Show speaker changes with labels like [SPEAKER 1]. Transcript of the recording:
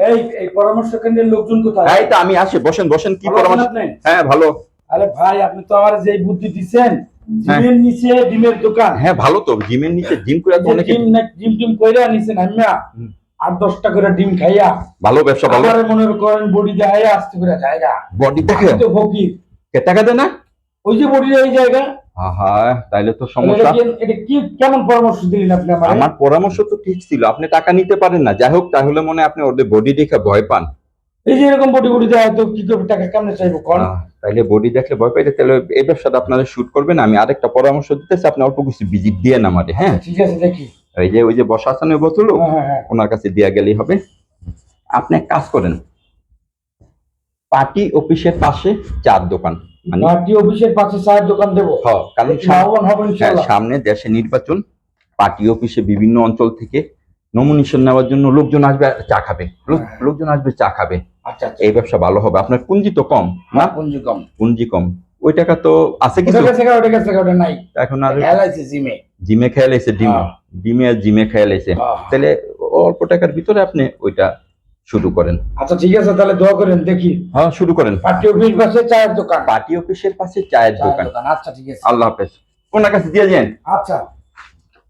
[SPEAKER 1] এই পরামর্শ কেন্দ্রের লোকজন কোথায়?
[SPEAKER 2] এই তো আমি আসি, বসেন বসেন। কি
[SPEAKER 1] ভালো আছেন
[SPEAKER 2] পরামর্শ?
[SPEAKER 1] আপনি?
[SPEAKER 2] হ্যাঁ ভালো।
[SPEAKER 1] আরে ভাই, আপনি তো আমার যে বুদ্ধি দিচ্ছেন,
[SPEAKER 2] হ্যাঁ।
[SPEAKER 1] জিমের নিচে ডিমের দোকান।
[SPEAKER 2] হ্যাঁ ভালো তো, জিমের নিচে জিম করে তো অনেকে
[SPEAKER 1] জিম কইরা নিছেন আমরা 8-10টা করে ডিম খাইয়া
[SPEAKER 2] ভালো ব্যবসা, ভালো।
[SPEAKER 1] আমারে মনে করেন বডি দেখাইয়া আসতে করে জায়গা।
[SPEAKER 2] বডি দেখে
[SPEAKER 1] আমি তো ফকির।
[SPEAKER 2] কে টাকা দেয় না?
[SPEAKER 1] ওই যে বডি এই জায়গা।
[SPEAKER 2] হ্যাঁ তাইলে তো সমস্যা।
[SPEAKER 1] এটা কি কেমন পরামর্শ দিলেন আপনি আমারে?
[SPEAKER 2] আমার পরামর্শ তো ঠিক ছিল, আপনি টাকা নিতে পারেন না। যাই হোক, তাহলে মনে হয় আপনি ওদের বডি দেখে ভয় পান।
[SPEAKER 1] এই যে এরকম বডি দেয় তো কি করে টাকা কেমনে চাইবো কোন?
[SPEAKER 2] তাইলে বডি দেখলে ভয় পাইতে, তাহলে এই ব্যবসাটা আপনারা শুট করবেন। আমি আরেকটা পরামর্শ দিতেছি, আপনি অল্প কিছু ভিজিট দিয়ে না আমারে। হ্যাঁ
[SPEAKER 1] ঠিক আছে, দেখি।
[SPEAKER 2] ওই যে বসা আছেন ওই ভদ্রলোক, ওনার কাছে দিয়া গেলেই হবে। আপনি এক কাজ করেন, পার্টি অফিসের পাশে চার দোকান, মানে
[SPEAKER 1] পার্টি অফিসের পাশে চায়ের দোকান দেবো।
[SPEAKER 2] হ্যাঁ, কারণ
[SPEAKER 1] লাভবান হবো ইনশাআল্লাহ।
[SPEAKER 2] সামনে দেশে নির্বাচন, পার্টি অফিসে বিভিন্ন অঞ্চল থেকে নমিনেশন নেওয়ার জন্য লোকজন আসবে চা খাবে, লোকজন আসবে চা খাবে।
[SPEAKER 1] আচ্ছা,
[SPEAKER 2] এই ব্যবসা ভালো হবে। আপনার পুঁজি তো কম না?
[SPEAKER 1] পুঁজি কম।
[SPEAKER 2] পুঁজি কম, ওই টাকা তো আছে কিছু
[SPEAKER 1] ওটা নাই
[SPEAKER 2] এখন। আর
[SPEAKER 1] খেলাইছে জিমে।
[SPEAKER 2] জিমে খেয়াল এসে জিমে খেয়াল এসে, তাহলে অল্প টাকার ভিতরে আপনি ওইটা শুরু করেন।
[SPEAKER 1] আচ্ছা ঠিক আছে, তাহলে দোয়া করেন, দেখি।
[SPEAKER 2] হ্যাঁ শুরু করেন।
[SPEAKER 1] পার্টি অফিস পাশে চায়ের দোকান।
[SPEAKER 2] পার্টি অফিসের পাশে চায়ের দোকান।
[SPEAKER 1] আচ্ছা ঠিক আছে।
[SPEAKER 2] আল্লাহ হাফেজ। ওনার কাছে দিয়ে যান।
[SPEAKER 1] আচ্ছা।